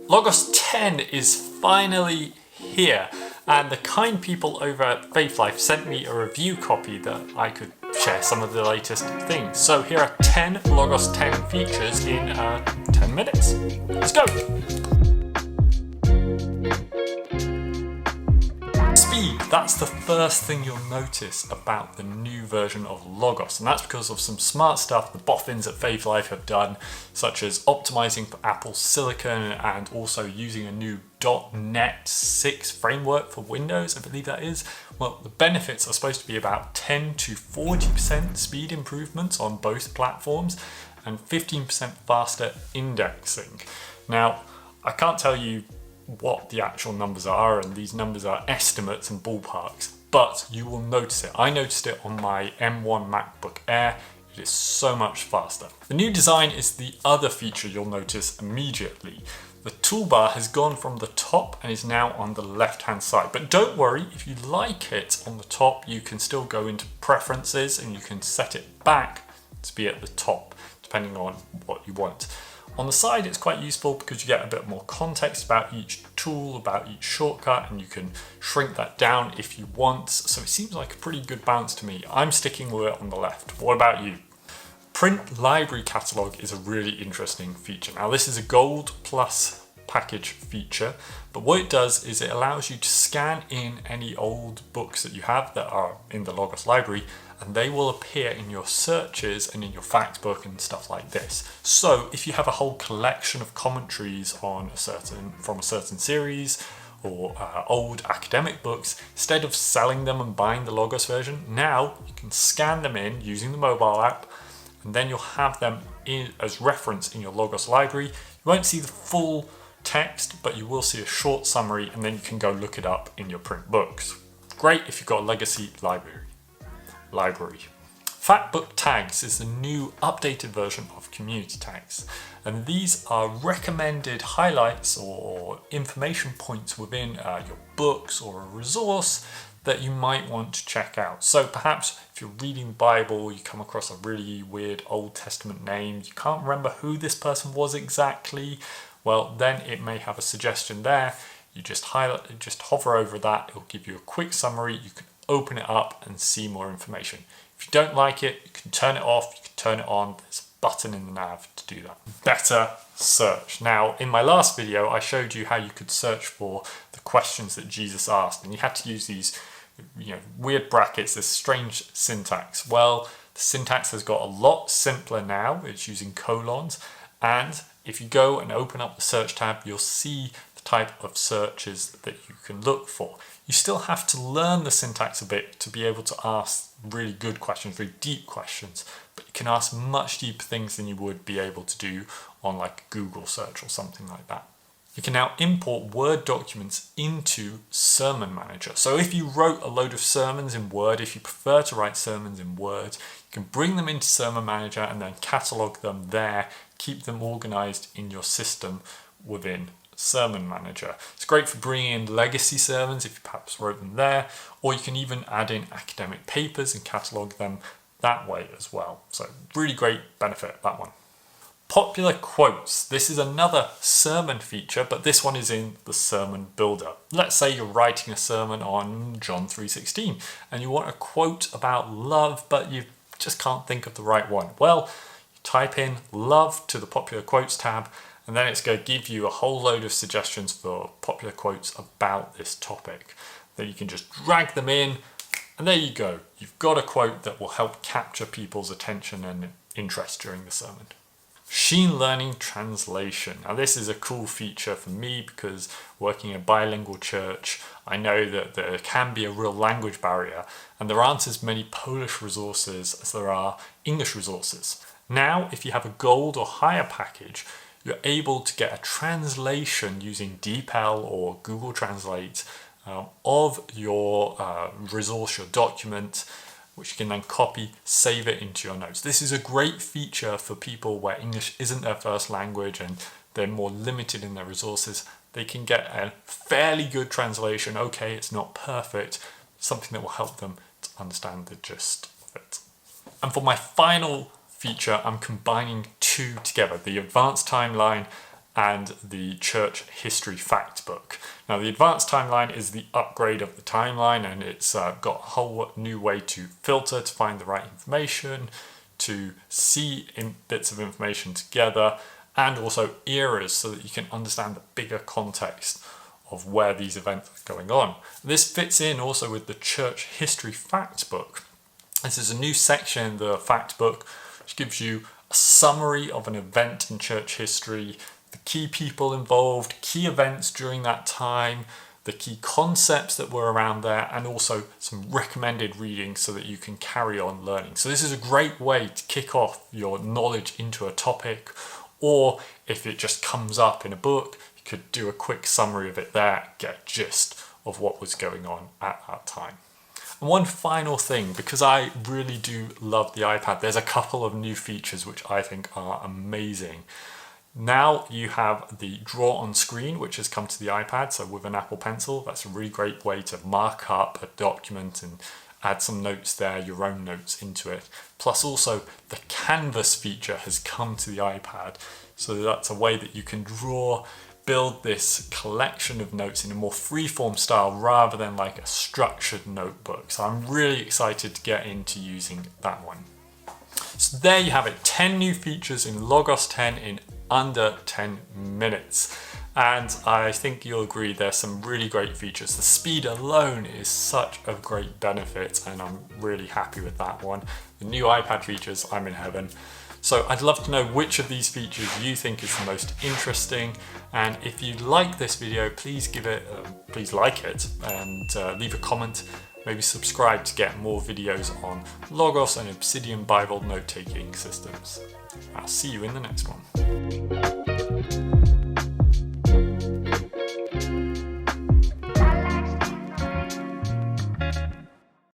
Logos 10 is finally here, and the kind people over at Faithlife sent me a review copy that I could share some of the latest things. So here are 10 Logos 10 features in 10 minutes. Let's go! Speed, that's the first thing you'll notice about the new version of Logos, and that's because of some smart stuff the boffins at Faithlife have done, such as optimizing for Apple Silicon and also using a new .NET 6 framework for Windows, I believe that is. Well, the benefits are supposed to be about 10 to 40% speed improvements on both platforms and 15% faster indexing. Now, I can't tell you what the actual numbers are, and these numbers are estimates and ballparks, but you will notice it. I noticed it on my M1 MacBook Air. It is so much faster. The new design is the other feature you'll notice immediately. The toolbar has gone from the top and is now on the left hand side, but don't worry, if you like it on the top, you can still go into preferences and you can set it back to be at the top depending on what you want. On the side, it's quite useful because you get a bit more context about each tool, about each shortcut, and you can shrink that down if you want. So it seems like a pretty good balance to me. I'm sticking with it on the left. What about you? Print library catalog is a really interesting feature. Now, this is a Gold Plus package feature, but what it does is it allows you to scan in any old books that you have that are in the Logos library, and they will appear in your searches and in your Factbook and stuff like this. So if you have a whole collection of commentaries on from a certain series or old academic books, instead of selling them and buying the Logos version, now you can scan them in using the mobile app, and then you'll have them in as reference in your Logos library. You won't see the full text, but you will see a short summary, and then you can go look it up in your print books. Great if you've got a legacy library. Factbook tags is the new updated version of community tags, and these are recommended highlights or information points within your books or a resource that you might want to check out. So perhaps if you're reading the Bible, you come across a really weird Old Testament name, you can't remember who this person was exactly, well, then it may have a suggestion there. You just hover over that, it'll give you a quick summary, you can open it up and see more information. If you don't like it, you can turn it off, you can turn it on, there's a button in the nav to do that. Better search. Now, in my last video, I showed you how you could search for the questions that Jesus asked, and you had to use these weird brackets, this strange syntax. Well, the syntax has got a lot simpler now, it's using colons, and if you go and open up the search tab, you'll see the type of searches that you can look for. You still have to learn the syntax a bit to be able to ask really good questions, really deep questions, but you can ask much deeper things than you would be able to do on like Google search or something like that. You can now import Word documents into Sermon Manager. So if you wrote a load of sermons in Word, if you prefer to write sermons in Word, you can bring them into Sermon Manager and then catalog them there, keep them organized in your system within Sermon Manager. It's great for bringing in legacy sermons if you perhaps wrote them there, or you can even add in academic papers and catalog them that way as well. So really great benefit, that one. Popular quotes. This is another sermon feature, but this one is in the Sermon Builder. Let's say you're writing a sermon on John 3:16 and you want a quote about love, but you just can't think of the right one. Well, you type in love to the popular quotes tab, and then it's going to give you a whole load of suggestions for popular quotes about this topic. Then you can just drag them in, and there you go. You've got a quote that will help capture people's attention and interest during the sermon. Machine Learning Translation. Now this is a cool feature for me because working in a bilingual church, I know that there can be a real language barrier and there aren't as many Polish resources as there are English resources. Now, if you have a gold or higher package, you're able to get a translation using DeepL or Google Translate of your resource, your document, which you can then copy, save it into your notes. This is a great feature for people where English isn't their first language and they're more limited in their resources. They can get a fairly good translation. Okay, it's not perfect, something that will help them to understand the gist of it. And for my final feature, I'm combining two together, the advanced timeline and the Church History Factbook. Now the advanced timeline is the upgrade of the timeline, and it's got a whole new way to filter to find the right information, to see bits of information together, and also eras so that you can understand the bigger context of where these events are going on. This fits in also with the Church History Factbook. This is a new section in the Factbook which gives you a summary of an event in church history, the key people involved, key events during that time, the key concepts that were around there, and also some recommended readings so that you can carry on learning. So this is a great way to kick off your knowledge into a topic, or if it just comes up in a book, you could do a quick summary of it there, get a gist of what was going on at that time. And one final thing, because I really do love the iPad, there's a couple of new features which I think are amazing. Now you have the draw on screen, which has come to the iPad. So with an Apple Pencil, that's a really great way to mark up a document and add some notes there, your own notes into it. Plus also the canvas feature has come to the iPad. So that's a way that you can build this collection of notes in a more freeform style rather than like a structured notebook. So I'm really excited to get into using that one. So there you have it, 10 new features in Logos 10 in under 10 minutes. And I think you'll agree there's some really great features. The speed alone is such a great benefit, and I'm really happy with that one. The new iPad features, I'm in heaven. So I'd love to know which of these features you think is the most interesting. And if you like this video, please please like it and leave a comment. Maybe subscribe to get more videos on Logos and Obsidian Bible note-taking systems. I'll see you in the next one.